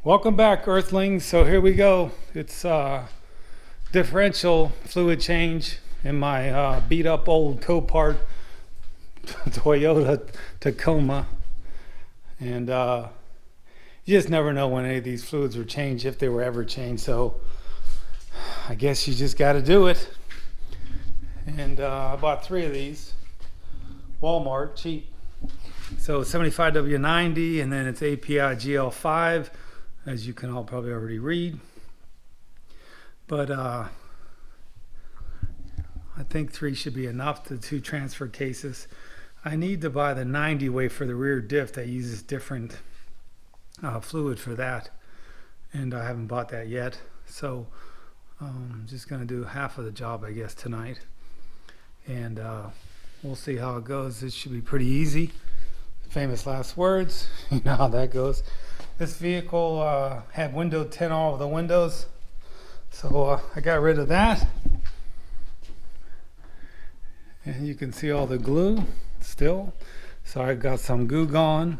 Welcome back, Earthlings. So here we go. It's differential fluid change in my beat up old Copart Toyota Tacoma. And you just never know when any of these fluids were changed, if they were ever changed. So I guess you just got to do it. And I bought 3 of these. Walmart, cheap. So 75W90, and then it's API GL5, as you can all probably already read. But I think 3 should be enough, the 2 transfer cases. I need to buy the 90 weight for the rear diff that uses different fluid for that, and I haven't bought that yet. So I'm just going to do half of the job, I guess, tonight, and we'll see how it goes. This should be pretty easy. Famous last words. You know how that goes. This vehicle had window tint all over the windows, so I got rid of that. And you can see all the glue still. So I got some goo gone.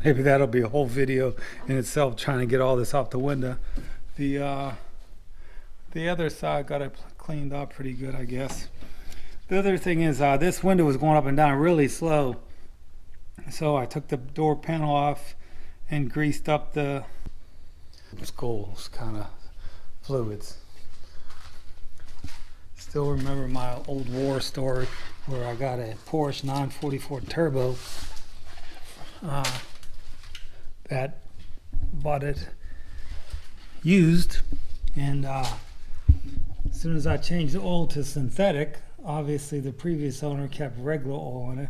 Maybe that'll be a whole video in itself, trying to get all this off the window. The other side got it cleaned up pretty good, I guess. The other thing is this window was going up and down really slow. So I took the door panel off and greased up the skulls kind of fluids. Still remember my old war story where I got a Porsche 944 Turbo that bought it used, and as soon as I changed the oil to synthetic, obviously the previous owner kept regular oil in it.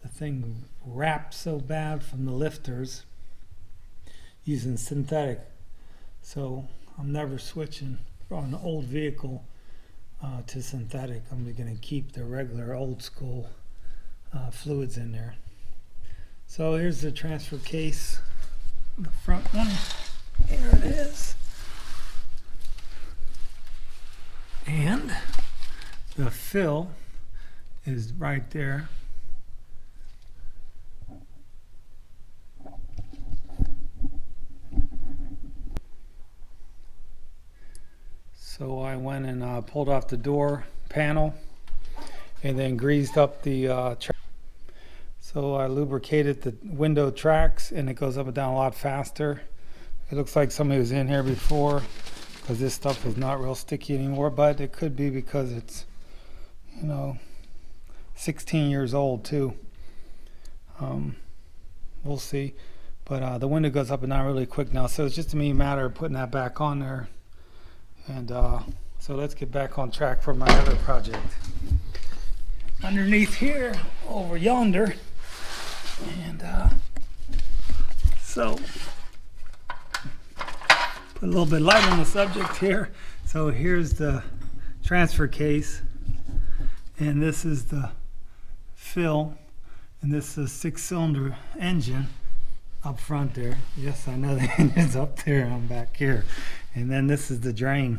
The thing wrapped so bad from the lifters using synthetic, so I'm never switching from an old vehicle to synthetic. I'm going to keep the regular old school fluids in there. So here's the transfer case, the front one. Here it is, and the fill is right there. So I went and pulled off the door panel and then greased up the so I lubricated the window tracks, and it goes up and down a lot faster. It looks like somebody was in here before, because this stuff is not real sticky anymore, but it could be because it's, 16 years old too. We'll see. But the window goes up and down really quick now, so it's just a matter of putting that back on there. And so let's get back on track for my other project. Underneath here, over yonder, and so put a little bit light on the subject here. So here's the transfer case, and this is the fill, and this is a 6-cylinder engine up front there. Yes, I know the engine's up there, and I'm back here. And then this is the drain.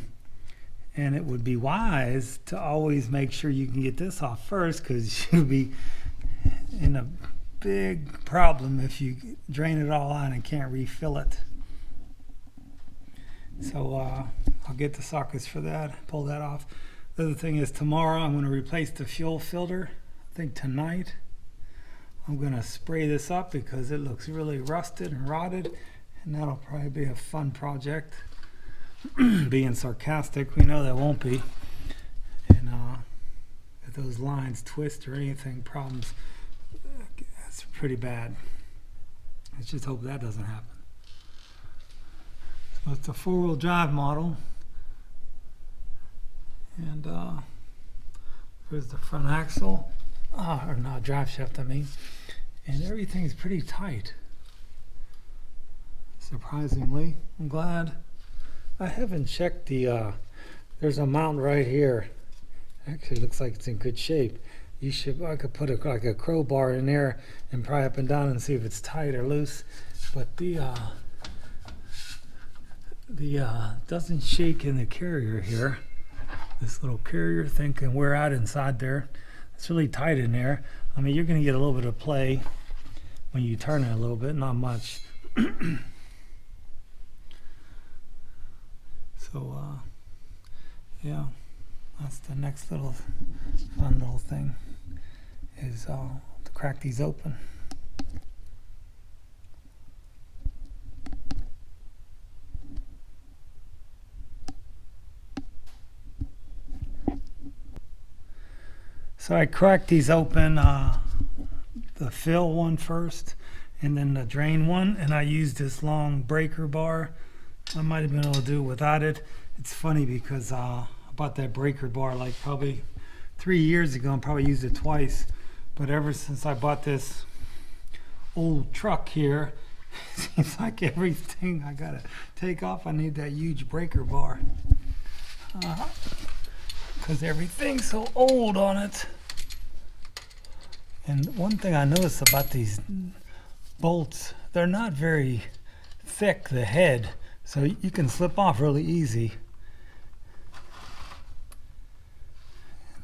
And it would be wise to always make sure you can get this off first, because you'll be in a big problem if you drain it all out and can't refill it. So I'll get the sockets for that, pull that off. The other thing is, tomorrow I'm going to replace the fuel filter. I think tonight I'm going to spray this up because it looks really rusted and rotted, and that'll probably be a fun project. Being sarcastic, we know that won't be. And if those lines twist or anything, problems, that's pretty bad. Let's just hope that doesn't happen. So it's a 4-wheel drive model, and here's the front axle, or not, drive shaft I mean, and everything's pretty tight, surprisingly. I'm glad. I haven't checked the there's a mount right here. Actually looks like it's in good shape. I could put like a crowbar in there and pry up and down and see if it's tight or loose. But the doesn't shake in the carrier here. This little carrier thing can wear out inside there. It's really tight in there. I mean, you're going to get a little bit of play when you turn it a little bit, not much. That's the next little fun little thing, is to crack these open. So I cracked these open, the fill one first and then the drain one, and I used this long breaker bar. I might have been able to do it without it. It's funny because I bought that breaker bar like probably 3 years ago and probably used it twice, but ever since I bought this old truck here, it seems like everything I gotta take off, I need that huge breaker bar, because everything's so old on it. And one thing I noticed about these bolts, they're not very thick, the head, so you can slip off really easy.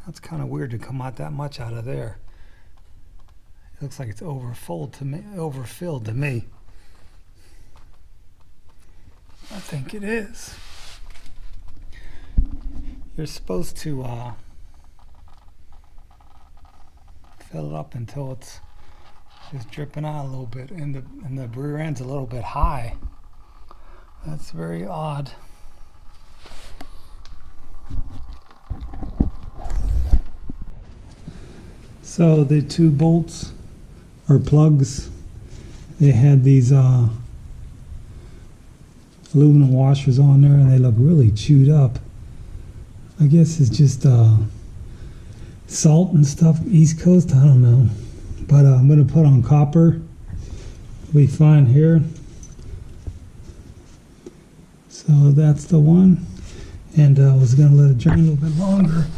That's kind of weird to come out that much out of there. It looks like it's overfilled to me. I think it is. You're supposed to fill it up until it's just dripping out a little bit, and the rear end's a little bit high. That's very odd. So the two bolts or plugs, they had these aluminum washers on there, and they look really chewed up. I guess it's just salt and stuff, East Coast, I don't know. But I'm going to put on copper. We find here. So that's the one. And I was going to let it drain a little bit longer.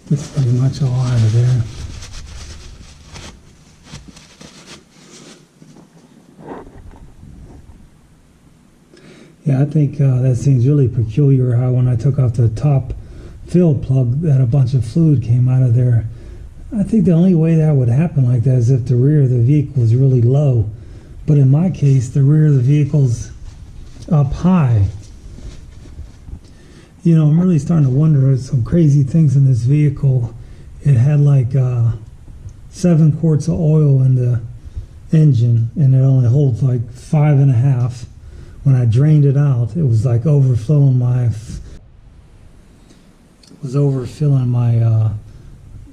That's pretty much all out of there. Yeah, I think that seems really peculiar how when I took off the top fill plug that a bunch of fluid came out of there. I think the only way that would happen like that is if the rear of the vehicle is really low. But in my case, the rear of the vehicle's up high. You know, I'm really starting to wonder some crazy things in this vehicle. It had like 7 quarts of oil in the engine, and it only holds like 5.5. When I drained it out, it was like overfilling my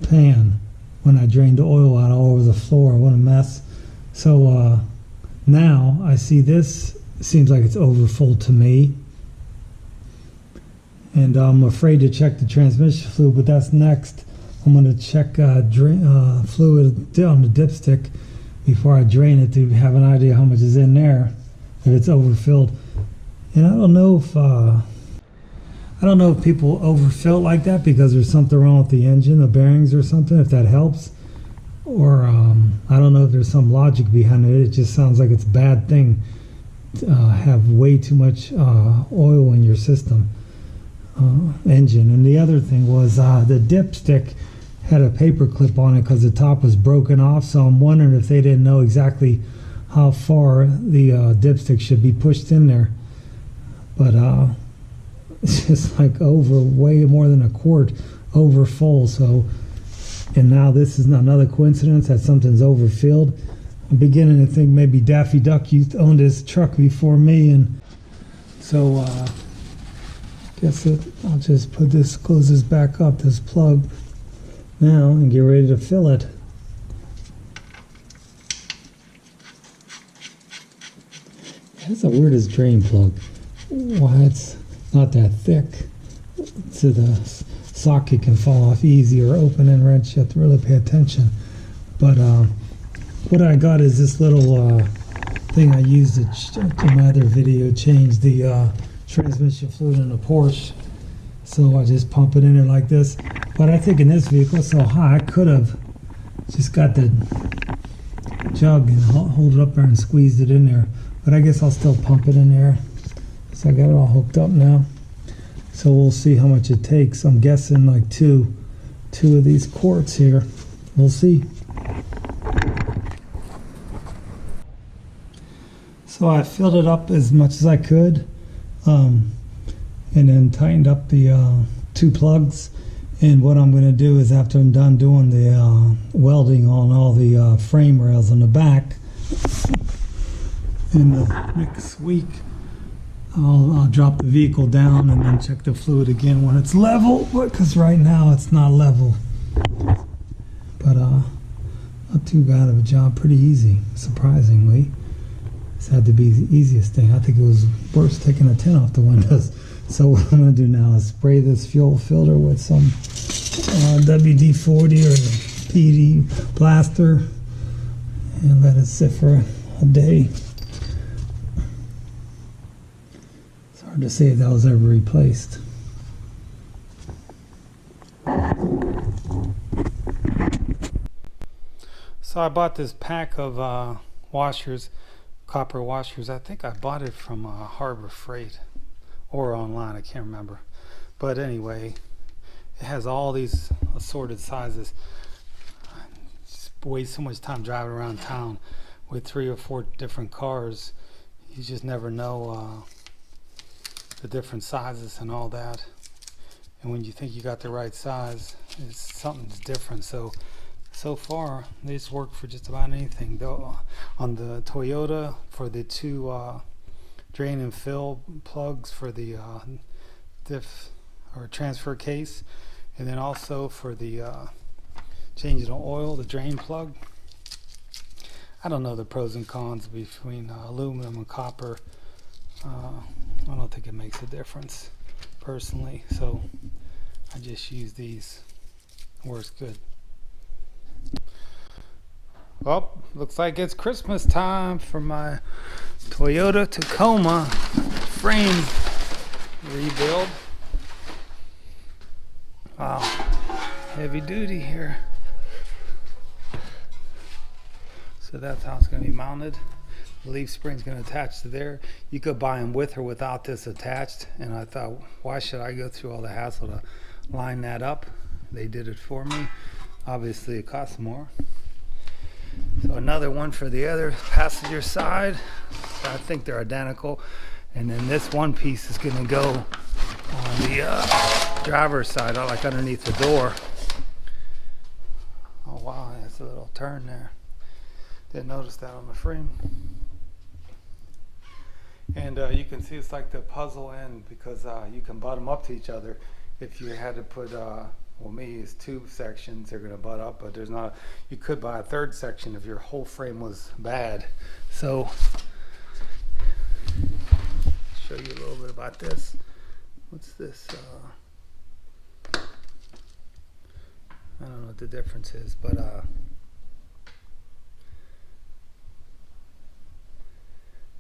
pan when I drained the oil out all over the floor. What a mess. So now I see this, it seems like it's overfull to me. And I'm afraid to check the transmission fluid, but that's next. I'm going to check fluid on the dipstick before I drain it to have an idea how much is in there, if it's overfilled. And I don't know if people overfill like that because there's something wrong with the engine, the bearings or something, if that helps. Or I don't know if there's some logic behind it. It just sounds like it's a bad thing to have way too much oil in your system. Engine. And the other thing was the dipstick had a paper clip on it because the top was broken off, so I'm wondering if they didn't know exactly how far the dipstick should be pushed in there. But it's just like way more than a quart over full. So, and now this is another coincidence that something's overfilled. I'm beginning to think maybe Daffy Duck owned this truck before me, and so I'll just close this back up, this plug now, and get ready to fill it. That's the weirdest drain plug. Why it's not that thick, so the socket can fall off easy or open and wrench. You have to really pay attention. But what I got is this little thing I used in my other video, change the transmission fluid in a Porsche. So I just pump it in there like this. But I think in this vehicle it's so high, I could have just got the jug and hold it up there and squeezed it in there. But I guess I'll still pump it in there. So I got it all hooked up now. So we'll see how much it takes. I'm guessing like two of these quarts here. We'll see. So I filled it up as much as I could. and then tightened up the 2 plugs. And what I'm going to do is, after I'm done doing the welding on all the frame rails on the back, in the next week I'll drop the vehicle down and then check the fluid again when it's level, because right now it's not level. But not too bad of a job, pretty easy, surprisingly. This had to be the easiest thing. I think it was worse taking a tint off the windows. So what I'm going to do now is spray this fuel filter with some WD-40 or PD plaster and let it sit for a day. It's hard to say if that was ever replaced. So I bought this pack of washers, copper washers. I think I bought it from Harbor Freight or online, I can't remember. But anyway, it has all these assorted sizes. I just waste so much time driving around town with 3 or 4 different cars. You just never know the different sizes and all that. And when you think you got the right size, something's different. So far, these work for just about anything. Though on the Toyota, for the 2 drain and fill plugs for the diff or transfer case, and then also for the changing the oil, the drain plug. I don't know the pros and cons between aluminum and copper. I don't think it makes a difference personally, so I just use these. Works good. Well, looks like it's Christmas time for my Toyota Tacoma frame rebuild. Wow, heavy duty here. So that's how it's going to be mounted. The leaf spring's going to attach to there. You could buy them with or without this attached, and I thought, why should I go through all the hassle to line that up? They did it for me. Obviously it costs more. So another one for the other passenger side. I think they're identical. And then this one piece is going to go on the driver's side, like underneath the door. Oh wow, that's a little turn there. Didn't notice that on the frame. And you can see it's like the puzzle end, because you can butt them up to each other. If you had to put well, me is 2 sections, they're going to butt up, but there's not. You could buy a 3rd section if your whole frame was bad. So, show you a little bit about this. What's this? I don't know what the difference is, but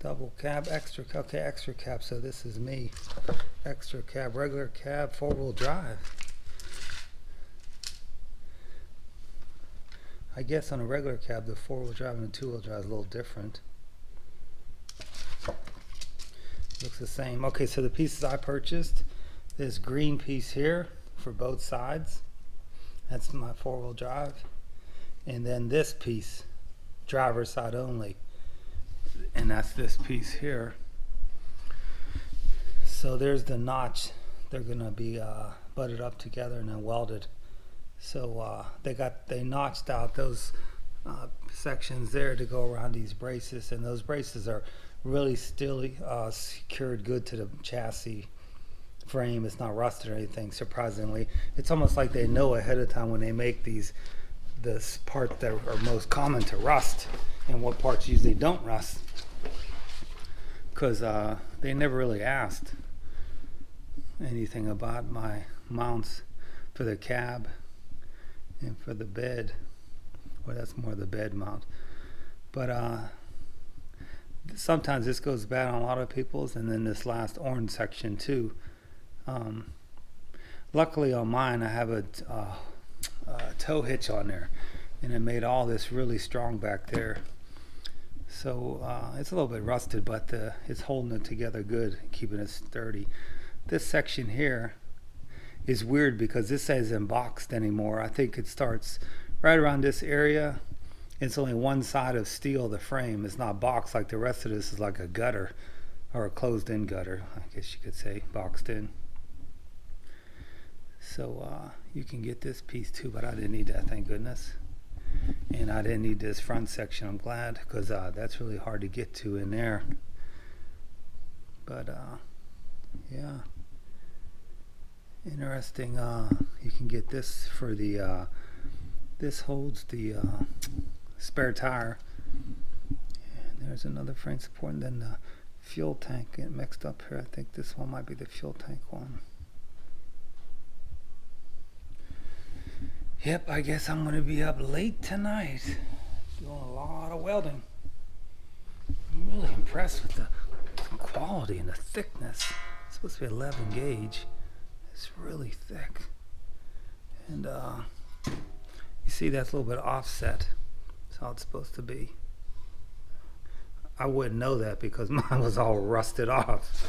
double cab, extra. Okay, extra cab. So this is me. Extra cab, regular cab, 4-wheel drive. I guess on a regular cab, the 4-wheel drive and the 2-wheel drive is a little different. Looks the same. Okay, so the pieces I purchased, this green piece here for both sides, that's my 4-wheel drive. And then this piece, driver's side only, and that's this piece here. So there's the notch. They're gonna be butted up together and then welded. So they notched out those sections there to go around these braces, and those braces are really still secured good to the chassis frame. It's not rusted or anything, surprisingly. It's almost like they know ahead of time when they make this part that are most common to rust and what parts usually don't rust, because they never really asked anything about my mounts for the cab and for the bed. Well, that's more the bed mount, but sometimes this goes bad on a lot of people's, and then this last orange section too. Luckily on mine I have a tow hitch on there, and it made all this really strong back there. So it's a little bit rusted, but it's holding it together good, keeping it sturdy. This section here is weird because this isn't boxed anymore. I think it starts right around this area. It's only one side of steel, the frame. It's not boxed like the rest of this is like a gutter, or a closed in gutter, I guess you could say, boxed in. So you can get this piece too, but I didn't need that, thank goodness. And I didn't need this front section, I'm glad, because that's really hard to get to in there. But yeah, interesting. You can get this for the this holds the spare tire, and there's another frame support, and then the fuel tank get mixed up here. I think this one might be the fuel tank one. Yep, I guess I'm gonna be up late tonight doing a lot of welding. I'm really impressed with the quality and the thickness. It's supposed to be 11 gauge. It's really thick. And you see that's a little bit offset. That's how it's supposed to be. I wouldn't know that because mine was all rusted off.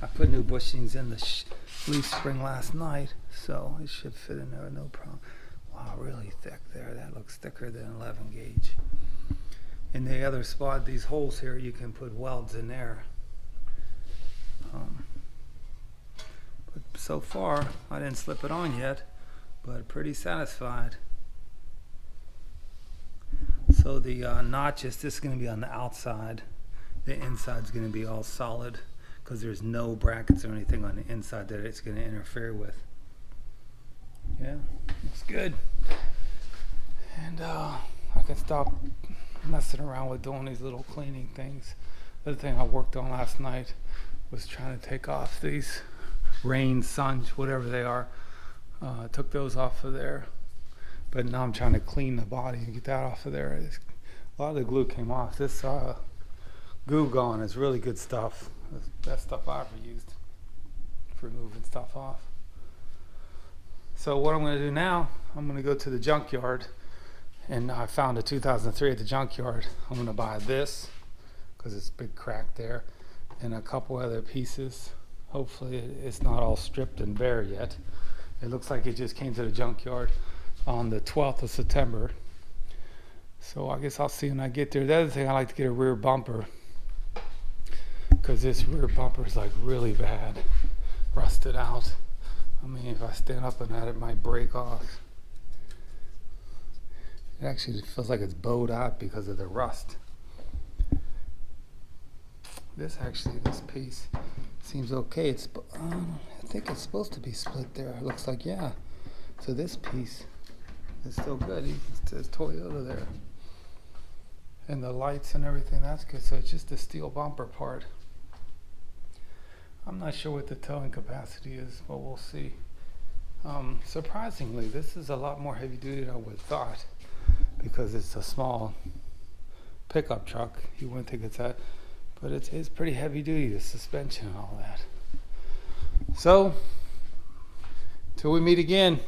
I put new bushings in the leaf spring last night, so it should fit in there no problem. Wow, really thick there. That looks thicker than 11 gauge. In the other spot, these holes here, you can put welds in there. But so far, I didn't slip it on yet, but pretty satisfied. So the notches, this is going to be on the outside. The inside's going to be all solid because there's no brackets or anything on the inside that it's going to interfere with. Yeah, looks good. And I can stop messing around with doing these little cleaning things. The other thing I worked on last night was trying to take off these rain, sun, whatever they are. Took those off of there. But now I'm trying to clean the body and get that off of there. A lot of the glue came off. This Goo Gone is really good stuff. It's the best stuff I ever used for moving stuff off. So what I'm going to do now, I'm going to go to the junkyard, and I found a 2003 at the junkyard. I'm going to buy this because it's a big crack there, and a couple other pieces. Hopefully it's not all stripped and bare yet. It looks like it just came to the junkyard on the 12th of September. So I guess I'll see when I get there. The other thing, I like to get a rear bumper because this rear bumper is like really bad, rusted out. I mean, if I stand up and that, it might break off. It actually feels like it's bowed out because of the rust. This piece seems okay. It's I think it's supposed to be split there. It looks like, yeah. So this piece is still good. It says Toyota there. And the lights and everything, that's good. So it's just the steel bumper part. I'm not sure what the towing capacity is, but we'll see. Surprisingly, this is a lot more heavy duty than I would have thought because it's a small pickup truck. You wouldn't think it's that, but it's pretty heavy duty, the suspension and all that. So, till we meet again,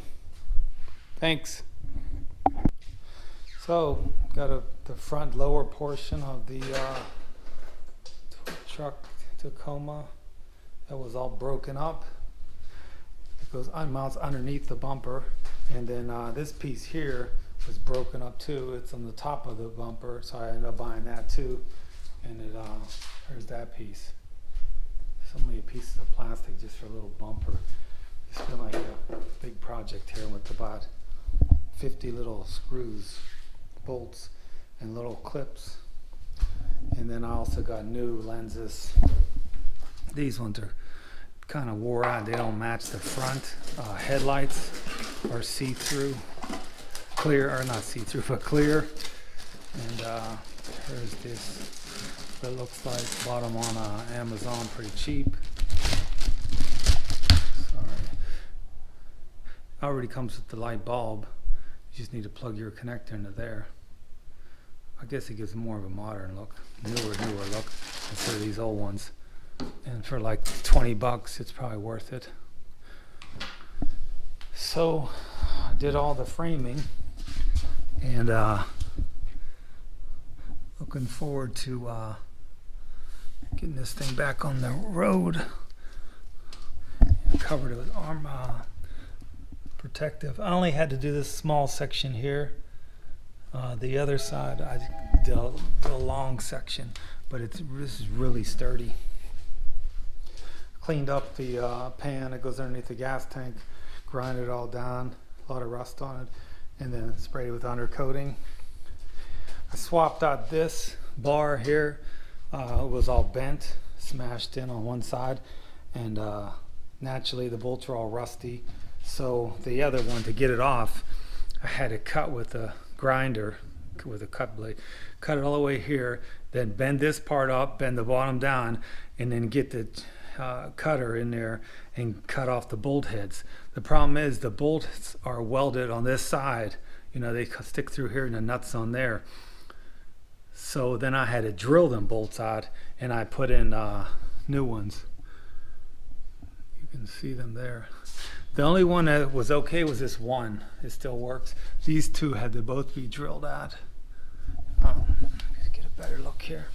thanks. So, got the front lower portion of the truck Tacoma that was all broken up. It goes mounts underneath the bumper, and then this piece here was broken up too. It's on the top of the bumper, so I ended up buying that too. And there's that piece. So many pieces of plastic just for a little bumper. It's been like a big project here with about 50 little screws, bolts, and little clips. And then I also got new lenses. These ones are kind of wore out. They don't match the front. Headlights are see-through, clear, or not see-through, but clear. And here's this. It looks like bought them on Amazon pretty cheap. Sorry. Already comes with the light bulb. You just need to plug your connector into there. I guess it gives more of a modern look, newer look instead of these old ones. And for like $20, it's probably worth it. So I did all the framing, and looking forward to getting this thing back on the road. Covered it with arm protective. I only had to do this small section here. The other side I did a long section, but this is really sturdy. cleaned up the pan that goes underneath the gas tank, grinded it all down, a lot of rust on it, and then sprayed it with undercoating. I swapped out this bar here. It was all bent, smashed in on one side, and naturally the bolts are all rusty. So the other one, to get it off, I had to cut with a grinder, with a cut blade, cut it all the way here, then bend this part up, bend the bottom down, and then get the cutter in there and cut off the bolt heads. The problem is the bolts are welded on this side. You know, they stick through here and the nuts on there. So then I had to drill them bolts out, and I put in new ones. You can see them there. The only one that was okay was this one. It still works. These two had to both be drilled out. Let's get a better look here.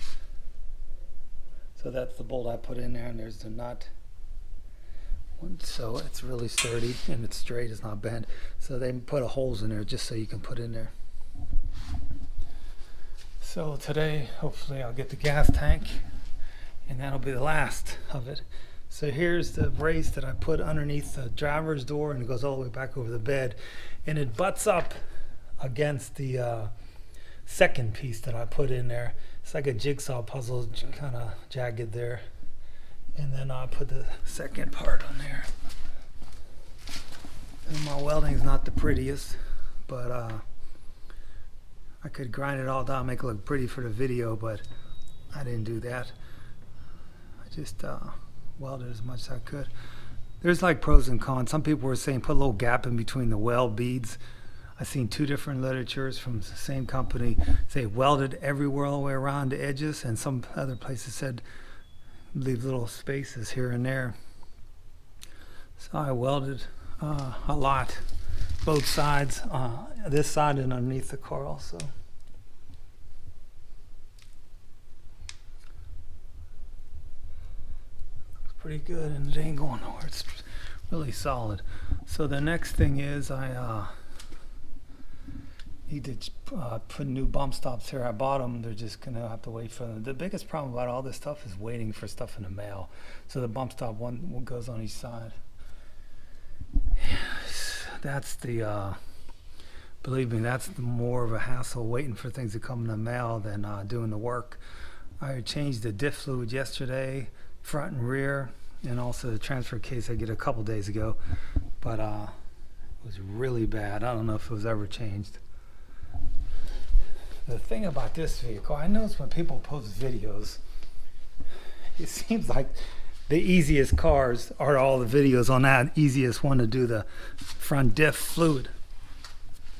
So that's the bolt I put in there, and there's the nut. So it's really sturdy and it's straight, it's not bent. So they put holes in there just so you can put in there. So today, hopefully I'll get the gas tank, and that'll be the last of it. So here's the brace that I put underneath the driver's door, and it goes all the way back over the bed, and it butts up against the second piece that I put in there. It's like a jigsaw puzzle, kind of jagged there. And then I put the second part on there. And my welding's not the prettiest, but I could grind it all down, make it look pretty for the video, but I didn't do that. I just welded as much as I could. There's like pros and cons. Some people were saying put a little gap in between the weld beads. I've seen two different literatures from the same company say welded everywhere all the way around the edges, and some other places said leave little spaces here and there. So I welded a lot, both sides, this side and underneath the car also. Looks pretty good, and it ain't going nowhere. It's really solid. So the next thing is I need to put new bump stops here. I bought them. They're just going to have to wait for them. The biggest problem about all this stuff is waiting for stuff in the mail. So the bump stop one goes on each side. That's the, believe me, that's more of a hassle waiting for things to come in the mail than doing the work. I changed the diff fluid yesterday, front and rear, and also the transfer case I get a couple days ago. But it was really bad. I don't know if it was ever changed. The thing about this vehicle, I notice when people post videos, it seems like the easiest cars are all the videos on that easiest one to do the front diff fluid.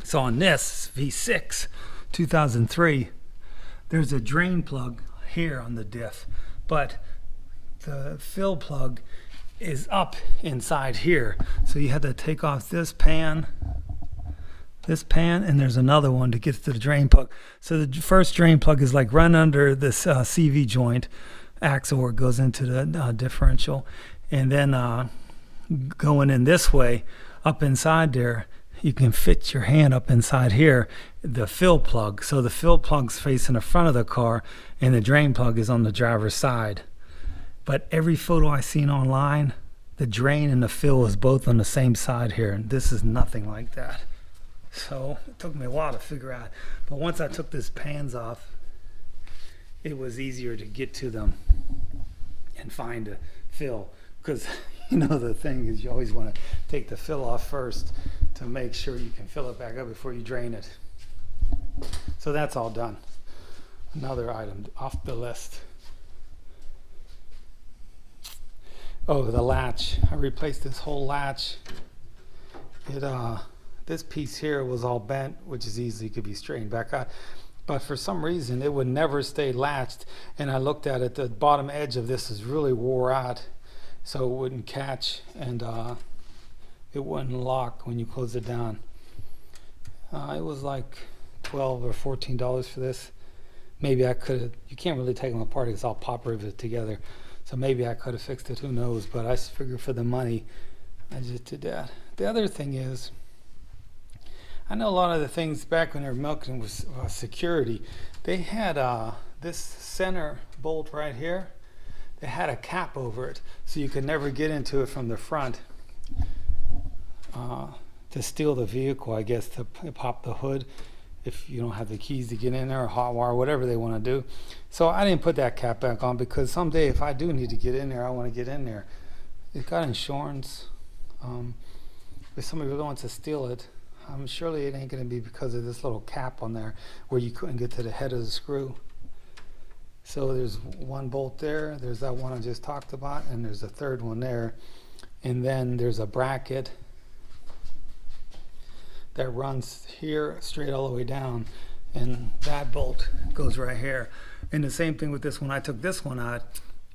So on this V6 2003, there's a drain plug here on the diff, but the fill plug is up inside here. So you have to take off this pan, and there's another one to get to the drain plug. So the first drain plug is like run under this CV joint axle where it goes into the differential, and then going in this way up inside there, you can fit your hand up inside here, the fill plug. So the fill plug's facing the front of the car, and the drain plug is on the driver's side. But every photo I've seen online, the drain and the fill is both on the same side here, and this is nothing like that. So it took me a while to figure out, but once I took these pans off, it was easier to get to them and find a fill, because you know the thing is you always want to take the fill off first to make sure you can fill it back up before you drain it. So that's all done. Another item off the list. Oh, the latch. I replaced this whole latch. This piece here was all bent, which is easily could be straightened back out. But for some reason, it would never stay latched. And I looked at it, the bottom edge of this is really wore out, so it wouldn't catch, and it wouldn't lock when you close it down. It was like $12 or $14 for this. Maybe I could have, you can't really take them apart, it's all pop riveted together. So maybe I could have fixed it, who knows, but I figured for the money, I just did that. The other thing is, I know a lot of the things back when they were milking was security. They had this center bolt right here. it had a cap over it, so you could never get into it from the front to steal the vehicle, I guess, to pop the hood if you don't have the keys to get in there, or hot wire, whatever they want to do. So I didn't put that cap back on because someday if I do need to get in there, I want to get in there. It's got insurance. If somebody really wants to steal it, surely it ain't going to be because of this little cap on there where you couldn't get to the head of the screw. So there's one bolt there, there's that one I just talked about, and there's a third one there. And then there's a bracket that runs here straight all the way down, and that bolt goes right here. And the same thing with this one. I took this one out,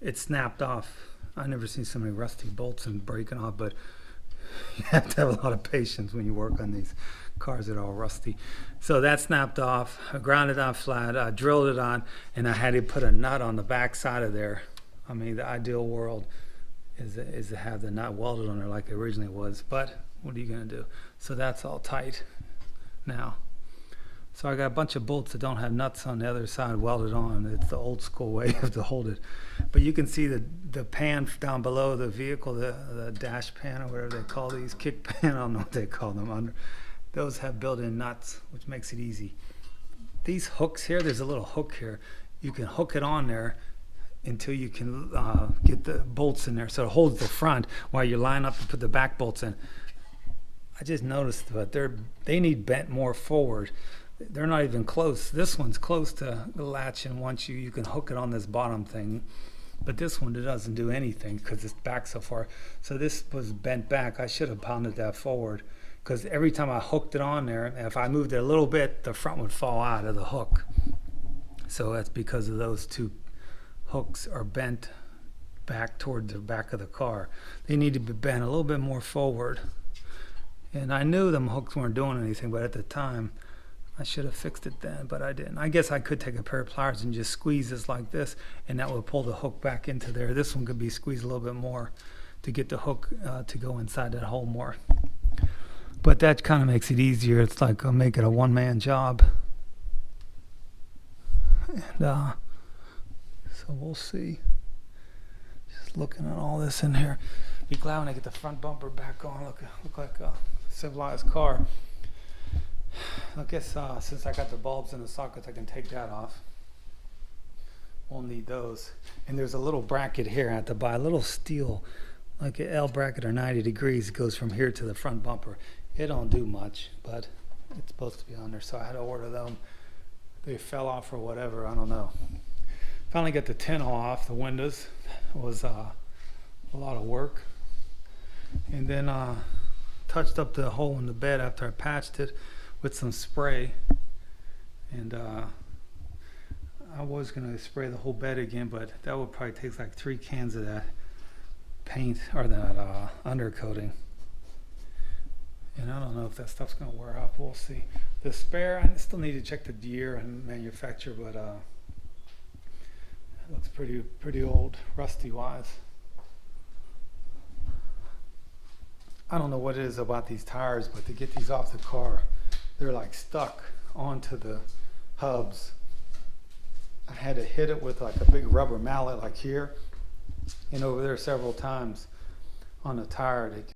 it snapped off. I've never seen so many rusty bolts and breaking off, but you have to have a lot of patience when you work on these cars that are all rusty. So that snapped off. I ground it on flat, I drilled it on, and I had to put a nut on the back side of there. I mean, the ideal world is to have the nut welded on there like it originally was, but what are you going to do? So that's all tight now. So I got a bunch of bolts that don't have nuts on the other side welded on. It's the old school way to hold it. But you can see the pan down below the vehicle, the dash pan or whatever they call these, kick pan, I don't know what they call them under. Those have built-in nuts, which makes it easy. These hooks here, there's a little hook here. You can hook it on there until you can get the bolts in there, so it holds the front while you line up and put the back bolts in. I just noticed that they need bent more forward. They're not even close. This one's close to the latch, and once you can hook it on this bottom thing, but this one, it doesn't do anything because it's back so far. So this was bent back. I should have pounded that forward, because every time I hooked it on there, if I moved it a little bit, the front would fall out of the hook. So that's because of those two hooks are bent back toward the back of the car. They need to be bent a little bit more forward. And I knew them hooks weren't doing anything, but at the time, I should have fixed it then, but I didn't. I guess I could take a pair of pliers and just squeeze this like this, and that would pull the hook back into there. This one could be squeezed a little bit more to get the hook to go inside that hole more. But that kind of makes it easier. It's like I'll make it a one-man job. And so we'll see. Just looking at all this in here. Be glad when I get the front bumper back on. Look like a civilized car. I guess since I got the bulbs in the sockets, I can take that off. We'll need those. And there's a little bracket here. I have to buy a little steel, like an L bracket or 90 degrees. It goes from here to the front bumper. It don't do much, but it's supposed to be on there. So I had to order them. They fell off or whatever. I don't know. Finally got the tint off the windows. It was a lot of work. And then touched up the hole in the bed after I patched it with some spray. And I was going to spray the whole bed again, but that would probably take like 3 cans of that paint or that undercoating. And I don't know if that stuff's going to wear off. We'll see. The spare, I still need to check the year and manufacture, but it looks pretty old, rusty wise. I don't know what it is about these tires, but to get these off the car, they're like stuck onto the hubs. I had to hit it with like a big rubber mallet like here and over there several times on the tire to